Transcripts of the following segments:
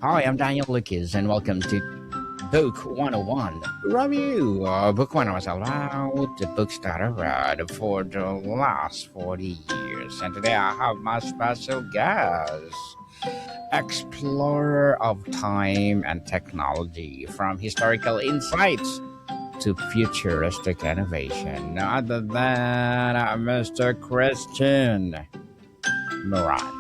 Hi, I'm Daniel Lucas, and welcome to Book 101 review. Book 101 is about the books that I read for the last 40 years. And today I have my special guest, explorer of time and technology, from historical insights to futuristic innovation. None other than Mr. Christian Moran.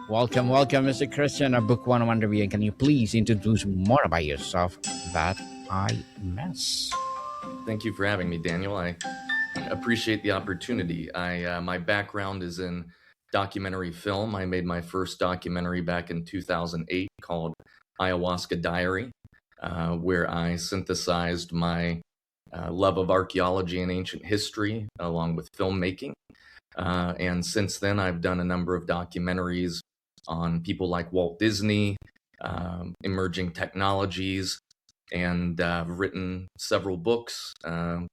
Welcome, Mr. Christian, a Book 101 review. And can you please introduce more about yourself that I miss? Thank you for having me, Daniel. I appreciate the opportunity. My background is in documentary film. I made my first documentary back in 2008 called Ayahuasca Diary, where I synthesized my love of archaeology and ancient history along with filmmaking. And since then, I've done a number of documentaries on people like Walt Disney, emerging technologies, and written several books, a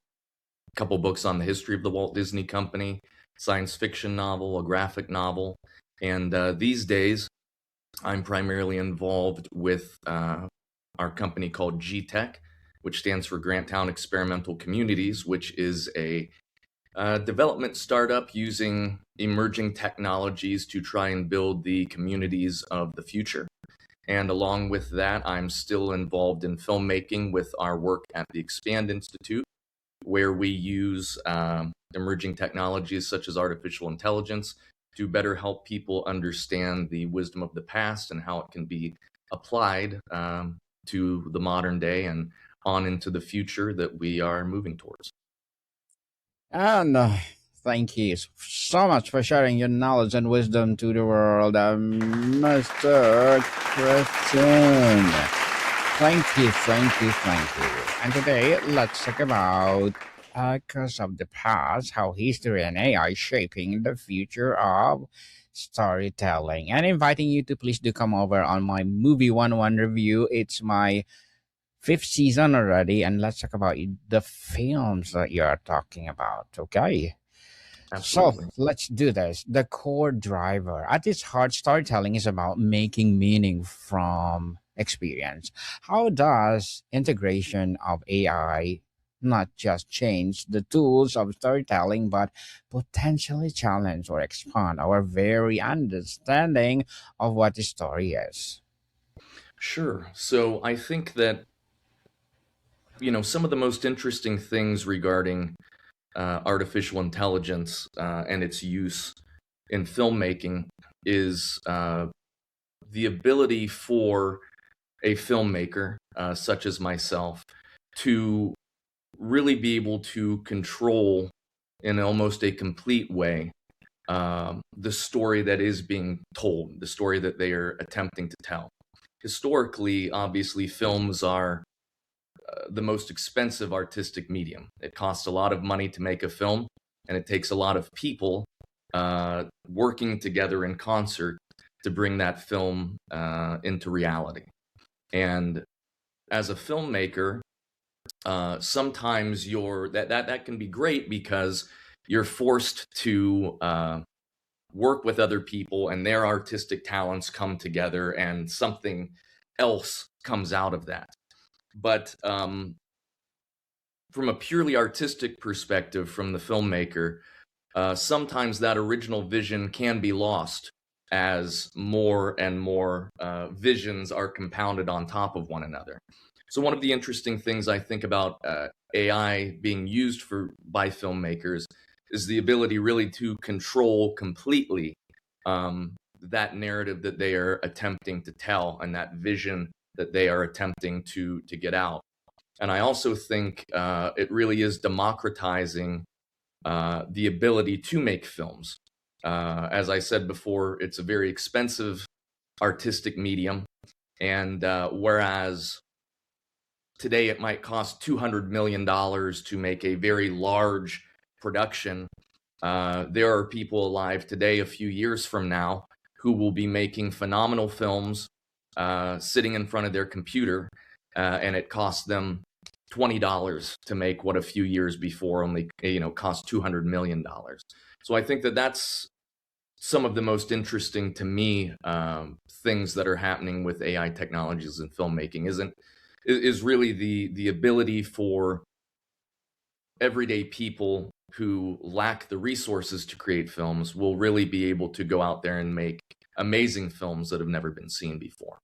couple books on the history of the Walt Disney Company, science fiction novel, a graphic novel. And these days, I'm primarily involved with our company called GTEC, which stands for Granttown Experimental Communities, which is a development startup using emerging technologies to try and build the communities of the future. And along with that, I'm still involved in filmmaking with our work at the Expand Institute, where we use emerging technologies such as artificial intelligence to better help people understand the wisdom of the past and how it can be applied to the modern day and on into the future that we are moving towards. And thank you so much for sharing your knowledge and wisdom to the world, Mr. Christian. Thank you. And today, let's talk about Echoes of the Past, how history and AI shaping the future of storytelling. And inviting you to please do come over on my Movie 101 review. It's my fifth season already, and let's talk about the films that you are talking about. Okay. Absolutely. So let's do this. The core driver. At its heart, storytelling is about making meaning from experience. How does integration of AI not just change the tools of storytelling, but potentially challenge or expand our very understanding of what the story is? Sure. So I think that, some of the most interesting things regarding artificial intelligence and its use in filmmaking is the ability for a filmmaker such as myself to really be able to control in almost a complete way the story that is being told, the story that they are attempting to tell. Historically, obviously, films are the most expensive artistic medium. It costs a lot of money to make a film, and it takes a lot of people working together in concert to bring that film into reality. And as a filmmaker, sometimes that can be great because you're forced to work with other people and their artistic talents come together and something else comes out of that. But from a purely artistic perspective, from the filmmaker, sometimes that original vision can be lost as more and more visions are compounded on top of one another. So one of the interesting things I think about AI being used by filmmakers is the ability really to control completely that narrative that they are attempting to tell and that vision that they are attempting to get out. And I also think it really is democratizing the ability to make films. As I said before, it's a very expensive artistic medium. And whereas today it might cost $200 million to make a very large production, there are people alive today, a few years from now, who will be making phenomenal films sitting in front of their computer, and it costs them $20 to make what a few years before only cost $200 million. So I think that that's some of the most interesting to me things that are happening with AI technologies in filmmaking is really the ability for everyday people who lack the resources to create films will really be able to go out there and make amazing films that have never been seen before.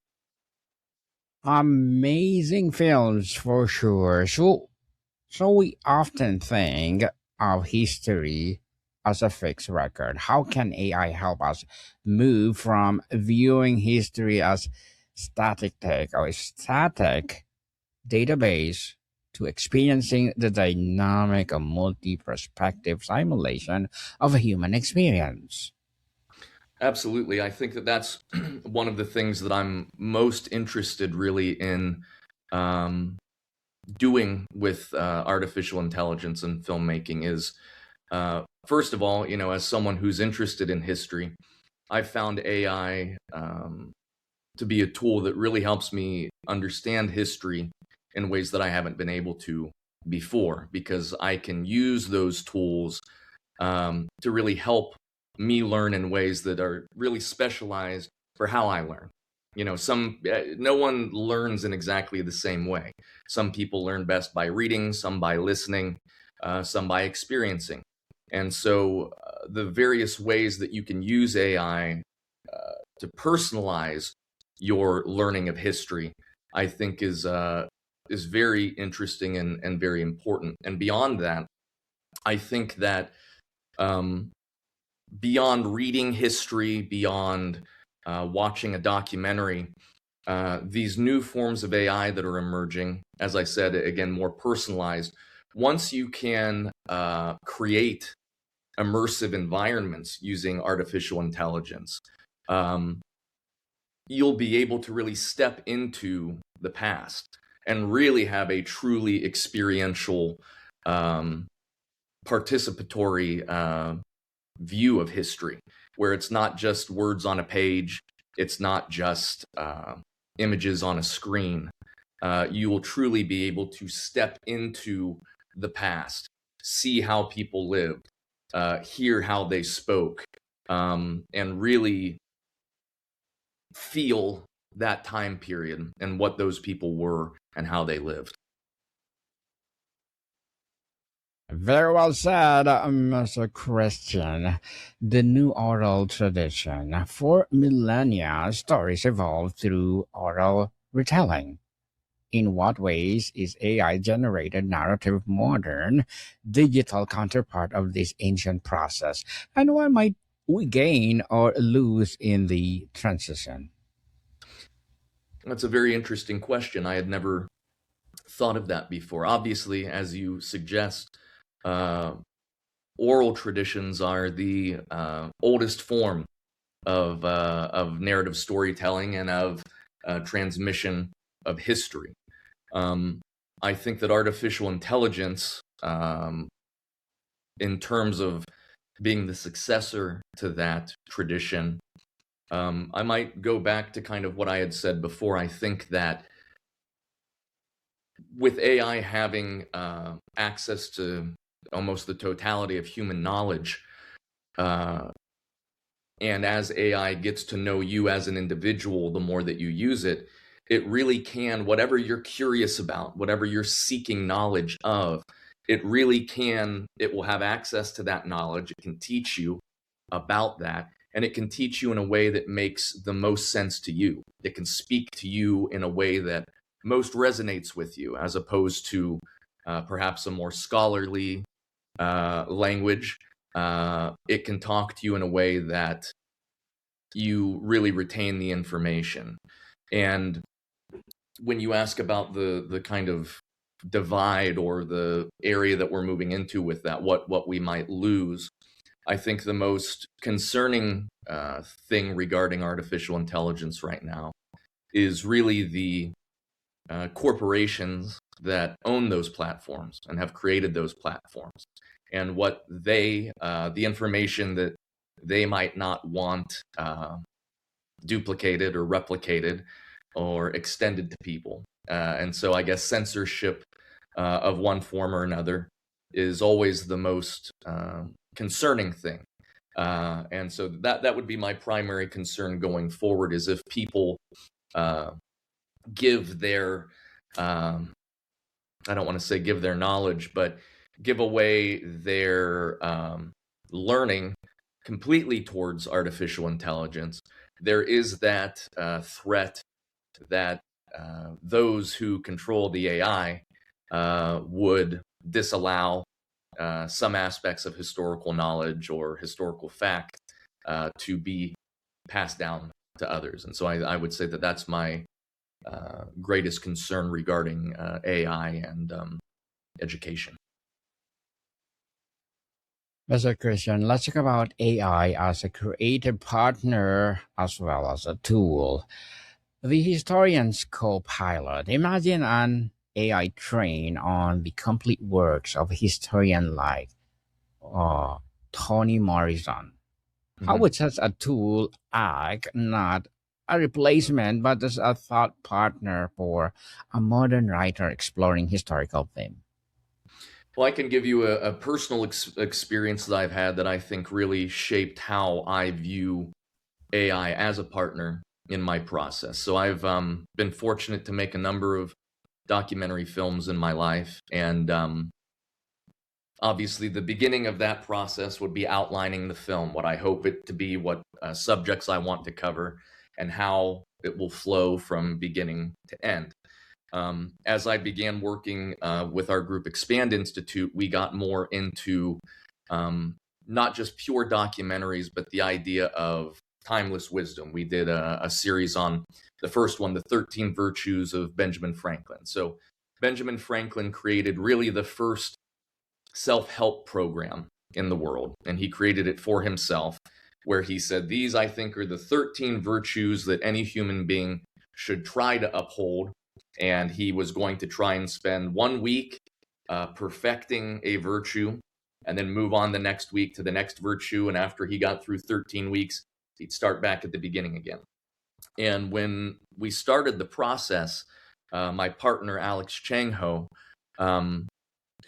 Amazing films for sure. So we often think of history as a fixed record. How can AI help us move from viewing history as static database to experiencing the dynamic and multi-perspective simulation of a human experience? Absolutely. I think that that's one of the things that I'm most interested really in um, doing with artificial intelligence and filmmaking is, first of all, as someone who's interested in history, I found AI to be a tool that really helps me understand history in ways that I haven't been able to before, because I can use those tools to really help me learn in ways that are really specialized for how I learn. No one learns in exactly the same way. Some people learn best by reading, some by listening, some by experiencing. And so the various ways that you can use AI to personalize your learning of history, I think is very interesting and very important. And beyond that, I think that um, beyond reading history, beyond watching a documentary, these new forms of AI that are emerging, as I said, again, more personalized. Once you can create immersive environments using artificial intelligence, um, you'll be able to really step into the past and really have a truly experiential, um, participatory view of history, where it's not just words on a page, it's not just images on a screen. You will truly be able to step into the past, see how people lived, hear how they spoke, and really feel that time period and what those people were and how they lived. Very well said, Mr. Christian. The new oral tradition. For millennia, stories evolved through oral retelling. In what ways is AI generated narrative modern, digital counterpart of this ancient process? And what might we gain or lose in the transition? That's a very interesting question. I had never thought of that before. Obviously, as you suggest, uh, oral traditions are the oldest form of narrative storytelling and of transmission of history. Um, I think that artificial intelligence, in terms of being the successor to that tradition, I might go back to kind of what I had said before. I think that with AI having access to almost the totality of human knowledge, uh, and as AI gets to know you as an individual, the more that you use it, it really can, whatever you're curious about, whatever you're seeking knowledge of, it will have access to that knowledge. It can teach you about that, and it can teach you in a way that makes the most sense to you. It can speak to you in a way that most resonates with you, as opposed to perhaps a more scholarly language. It can talk to you in a way that you really retain the information. And when you ask about the kind of divide or the area that we're moving into with that, what we might lose, I think the most concerning thing regarding artificial intelligence right now is really the corporations that own those platforms and have created those platforms, and what the information that they might not want duplicated or replicated or extended to people. And so I guess censorship of one form or another is always the most concerning thing. And so that would be my primary concern going forward, is if people give their I don't want to say give their knowledge, but give away their learning completely towards artificial intelligence. There is that threat that those who control the AI would disallow some aspects of historical knowledge or historical fact to be passed down to others. And so I would say that that's my greatest concern regarding AI and education. Mr. Christian, let's talk about AI as a creative partner as well as a tool. The historian's co-pilot. Imagine an AI trained on the complete works of a historian like uh, Toni Morrison. How Mhm. would such a tool act not a replacement but as a thought partner for a modern writer exploring historical theme? Well, I can give you a personal experience that I've had that I think really shaped how I view AI as a partner in my process. So I've been fortunate to make a number of documentary films in my life, and obviously the beginning of that process would be outlining the film, what I hope it to be, what subjects I want to cover, and how it will flow from beginning to end. As I began working with our group Expand Institute, we got more into um, not just pure documentaries, but the idea of timeless wisdom. We did a series on the first one, the 13 Virtues of Benjamin Franklin. So Benjamin Franklin created really the first self-help program in the world, and he created it for himself, where he said, these I think are the 13 virtues that any human being should try to uphold. And he was going to try and spend 1 week perfecting a virtue, and then move on the next week to the next virtue. And after he got through 13 weeks, he'd start back at the beginning again. And when we started the process, my partner Alex Changho, um,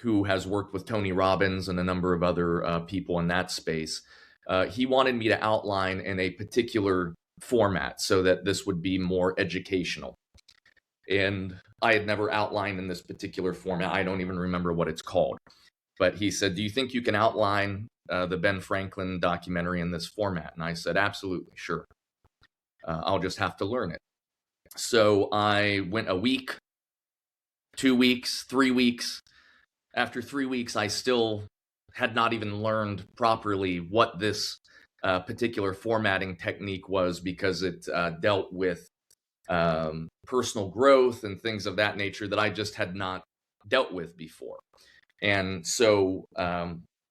who has worked with Tony Robbins and a number of other people in that space, he wanted me to outline in a particular format so that this would be more educational. And I had never outlined in this particular format. I don't even remember what it's called. But he said, do you think you can outline the Ben Franklin documentary in this format? And I said, absolutely, sure. I'll just have to learn it. So I went a week, 2 weeks, 3 weeks. After 3 weeks, I still had not even learned properly what this particular formatting technique was, because it dealt with personal growth and things of that nature that I just had not dealt with before. And so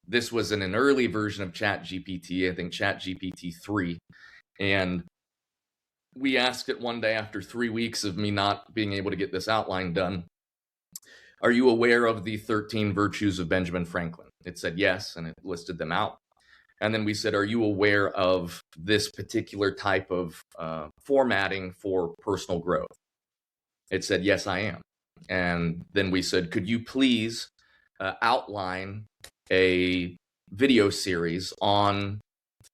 this was in an early version of ChatGPT, I think ChatGPT 3. And we asked it one day after 3 weeks of me not being able to get this outline done, are you aware of the 13 virtues of Benjamin Franklin? It said yes, and it listed them out. And then we said, are you aware of this particular type of formatting for personal growth? It said, yes, I am. And then we said, could you please outline a video series on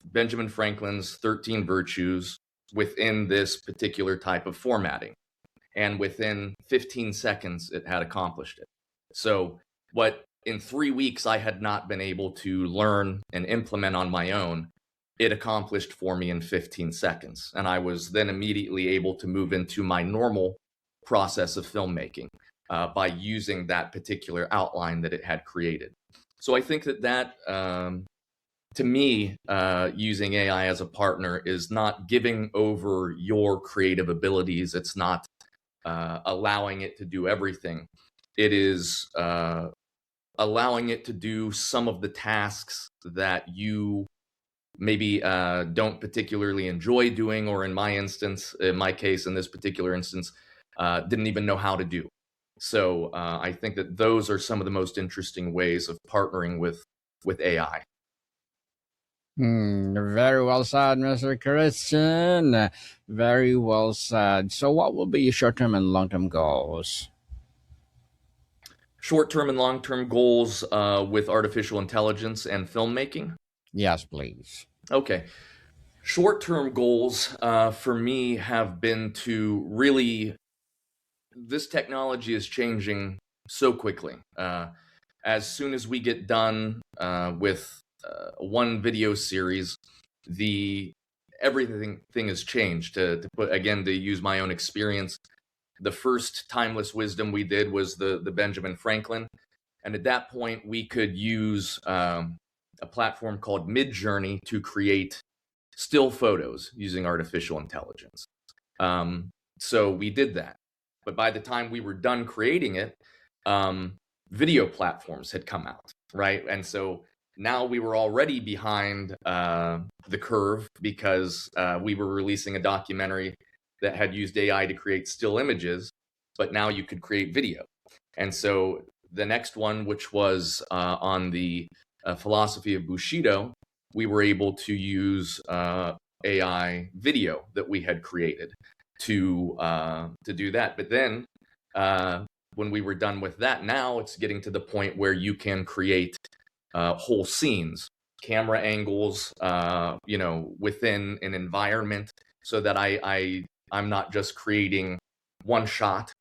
Benjamin Franklin's 13 virtues within this particular type of formatting? And within 15 seconds, it had accomplished it. So what in 3 weeks I had not been able to learn and implement on my own, it accomplished for me in 15 seconds. And I was then immediately able to move into my normal process of filmmaking by using that particular outline that it had created. So I think that to me, using AI as a partner is not giving over your creative abilities. It's not allowing it to do everything. It is allowing it to do some of the tasks that you maybe don't particularly enjoy doing, or in my case, in this particular instance, didn't even know how to do. So I think that those are some of the most interesting ways of partnering with AI. Very well said, Mr. Christian. Very well said. So, what will be your short term and long term goals? Short-term and long-term goals with artificial intelligence and filmmaking. Yes, please. Okay. Short-term goals for me have been to really, this technology is changing so quickly. As soon as we get done with one video series, the everything has changed. To put again, to use my own experience, the first timeless wisdom we did was the Benjamin Franklin, and at that point we could use a platform called Midjourney to create still photos using artificial intelligence. Um, so we did that. But by the time we were done creating it, video platforms had come out, right? And so now we were already behind the curve because we were releasing a documentary that had used AI to create still images, but now you could create video. And so the next one, which was on the philosophy of Bushido, we were able to use AI video that we had created to do that. But then when we were done with that, now it's getting to the point where you can create whole scenes, camera angles, within an environment, so that I'm not just creating one shot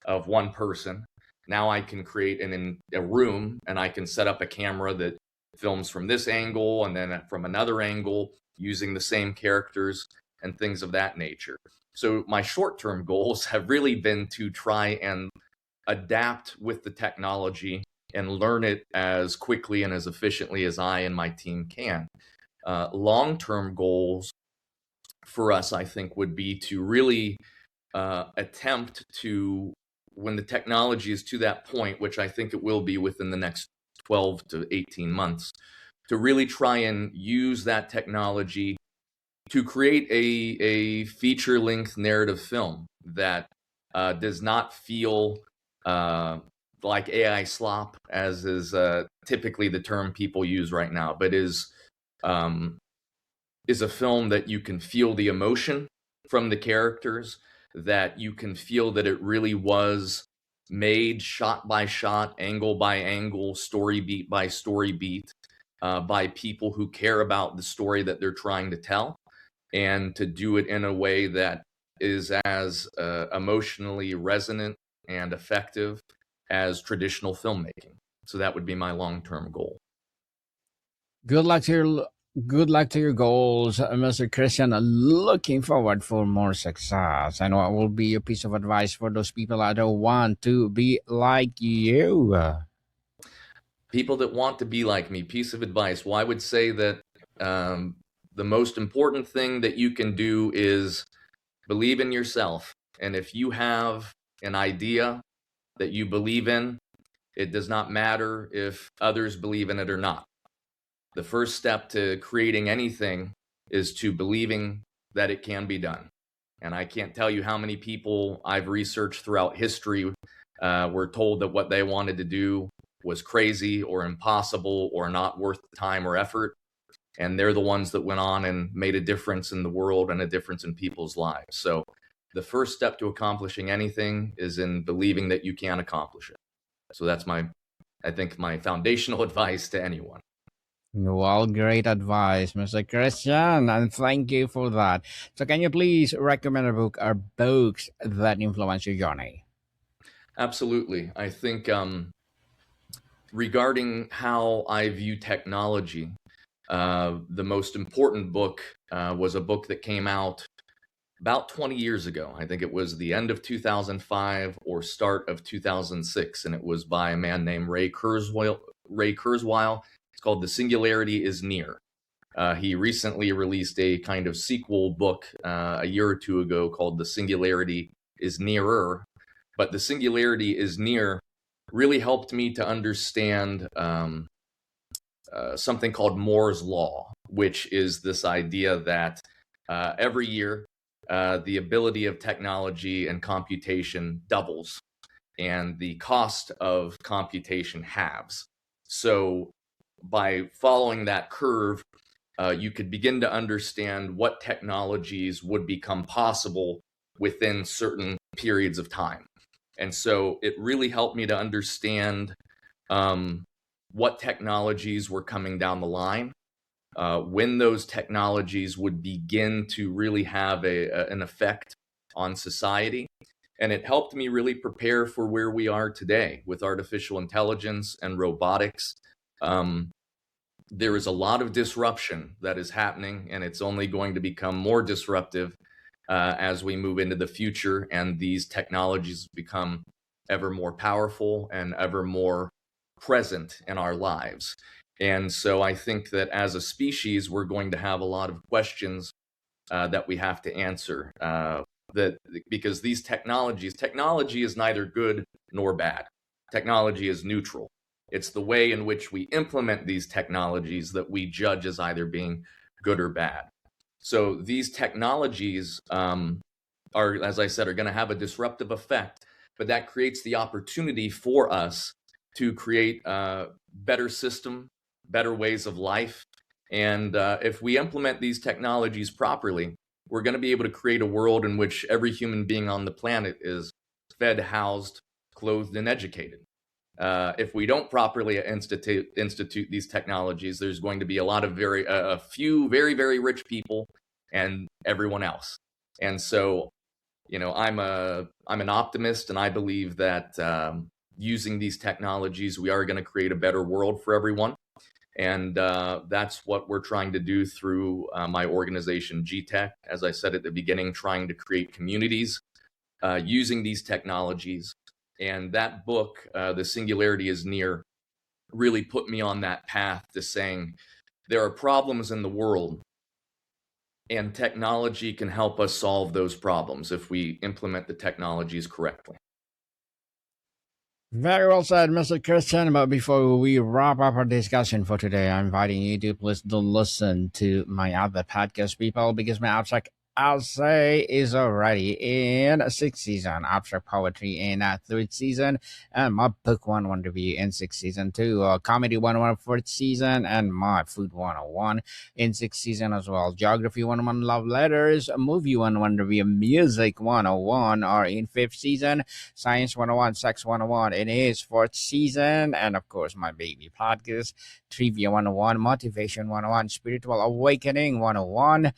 of one person. Now I can create a room, and I can set up a camera that films from this angle and then from another angle using the same characters and things of that nature. So my short-term goals have really been to try and adapt with the technology and learn it as quickly and as efficiently as I and my team can. Long-term goals for us, I think, would be to really attempt to, when the technology is to that point, which I think it will be within the next 12 to 18 months, to really try and use that technology to create a feature-length narrative film that does not feel like AI slop, as is typically the term people use right now, but um, is a film that you can feel the emotion from the characters, that you can feel that it really was made shot by shot, angle by angle, story beat by story beat, by people who care about the story that they're trying to tell, and to do it in a way that is as emotionally resonant and effective as traditional filmmaking. So that would be my long-term goal. Good luck to your good luck to your goals, Mr. Christian. Looking forward for more success. And what will be your piece of advice for those people that don't want to be like you? People that want to be like me, piece of advice. Well, I would say that um, the most important thing that you can do is believe in yourself. And if you have an idea that you believe in, it does not matter if others believe in it or not. The first step to creating anything is to believing that it can be done. And I can't tell you how many people I've researched throughout history were told that what they wanted to do was crazy or impossible or not worth the time or effort. And they're the ones that went on and made a difference in the world and a difference in people's lives. So the first step to accomplishing anything is in believing that you can accomplish it. So that's I think, my foundational advice to anyone. Well, great advice, Mr. Christian, and thank you for that. So, can you please recommend a book or books that influence your journey? Absolutely. I think regarding how I view technology, the most important book was a book that came out about 20 years ago. I think it was the end of 2005 or start of 2006, and it was by a man named Ray Kurzweil. It's called The Singularity is Near. He recently released a kind of sequel book a year or two ago called The Singularity is Nearer. But The Singularity is Near really helped me to understand something called Moore's Law, which is this idea that every year the ability of technology and computation doubles and the cost of computation halves. So by following that curve, you could begin to understand what technologies would become possible within certain periods of time. And so it really helped me to understand what technologies were coming down the line, when those technologies would begin to really have an effect on society. And it helped me really prepare for where we are today with artificial intelligence and robotics. Um, there is a lot of disruption that is happening, and it's only going to become more disruptive as we move into the future and these technologies become ever more powerful and ever more present in our lives. And so I think that as a species, we're going to have a lot of questions that we have to answer. That because these technology is neither good nor bad. Technology is neutral. It's the way in which we implement these technologies that we judge as either being good or bad. So these technologies are, as I said, are going to have a disruptive effect, but that creates the opportunity for us to create a better system, better ways of life. And if we implement these technologies properly, we're going to be able to create a world in which every human being on the planet is fed, housed, clothed, and educated. If we don't properly institute these technologies, there's going to be a few very, very rich people and everyone else. And so, I'm an optimist, and I believe that using these technologies, we are going to create a better world for everyone. And that's what we're trying to do through my organization, GTEC. As I said at the beginning, trying to create communities using these technologies. And that book, The Singularity is Near, really put me on that path to saying there are problems in the world, and technology can help us solve those problems if we implement the technologies correctly. Very well said, Mr. Christian. But before we wrap up our discussion for today, I'm inviting you to please do listen to my other podcast, people, because my abstract essay is already in sixth season, abstract poetry in third season, and my book 101 review in sixth season too, comedy 101 fourth season, and my food 101 in sixth season as well. Geography 101 love letters, movie 101 review, music 101 are in fifth season, science 101, sex 101 in his fourth season, and of course my baby podcast, trivia 101, motivation 101, spiritual awakening 101,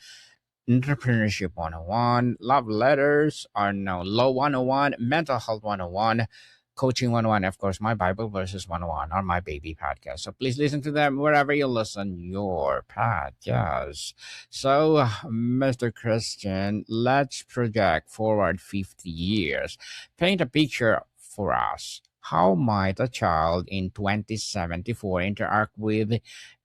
entrepreneurship 101, love letters are no low 101, mental health 101, coaching 101, of course my Bible verses 101 are my baby podcast. So please listen to them wherever you listen your podcast. So Mr. Christian, let's project forward 50 years. Paint a picture for us. How might a child in 2074 interact with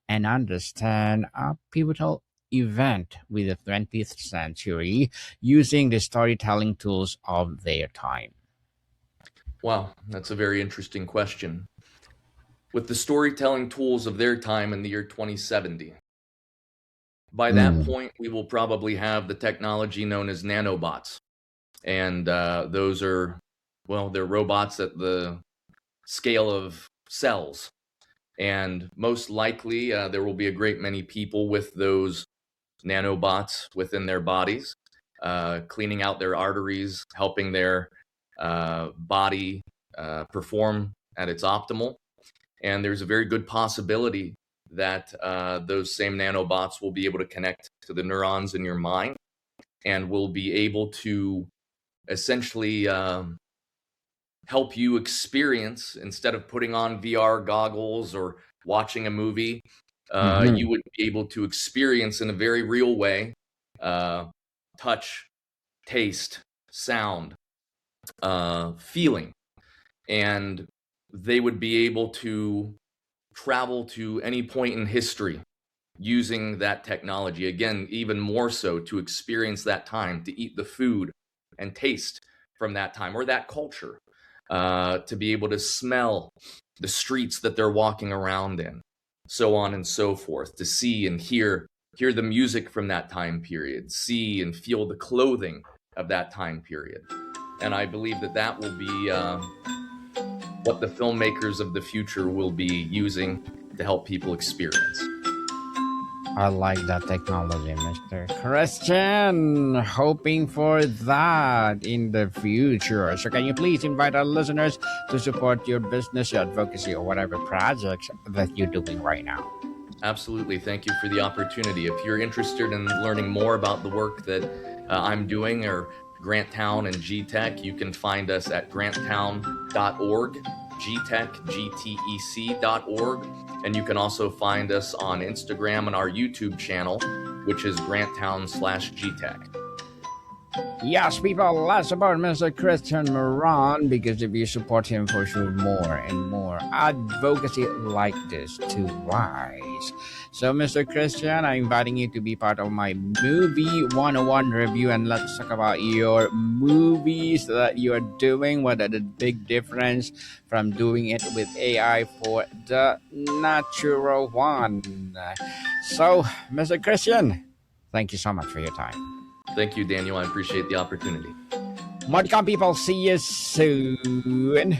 and understand a pivotal event with the 20th century using the storytelling tools of their time? Wow, that's a very interesting question. With the storytelling tools of their time in the year 2070, by that Mm. point, we will probably have the technology known as nanobots. And those are, well, they're robots at the scale of cells. And most likely, there will be a great many people with those nanobots within their bodies, cleaning out their arteries, helping their body perform at its optimal. And there's a very good possibility that those same nanobots will be able to connect to the neurons in your mind and will be able to essentially help you experience, instead of putting on VR goggles or watching a movie, Mhm. you would be able to experience in a very real way touch, taste, sound, feeling. And they would be able to travel to any point in history using that technology. Again, even more so to experience that time, to eat the food and taste from that time or that culture, to be able to smell the streets that they're walking around in, so on and so forth, to see and hear the music from that time period, see and feel the clothing of that time period. And I believe that that will be what the filmmakers of the future will be using to help people experience. I like that technology, Mr. Christian. Hoping for that in the future. So, can you please invite our listeners to support your business, your advocacy, or whatever projects that you're doing right now? Absolutely. Thank you for the opportunity. If you're interested in learning more about the work that I'm doing or Granttown and GTEC, you can find us at granttown.org, GTEC, GTEC.org. And you can also find us on Instagram and our YouTube channel, which is granttown/GTEC. Yes, people, let's support Mr. Christian Moran because if you support him for sure, more and more advocacy like this to rise. So, Mr. Christian, I'm inviting you to be part of my movie 101 review and let's talk about your movies that you are doing. What are the big difference from doing it with AI for the natural one? So, Mr. Christian, thank you so much for your time. Thank you, Daniel. I appreciate the opportunity. Modcom people, see you soon.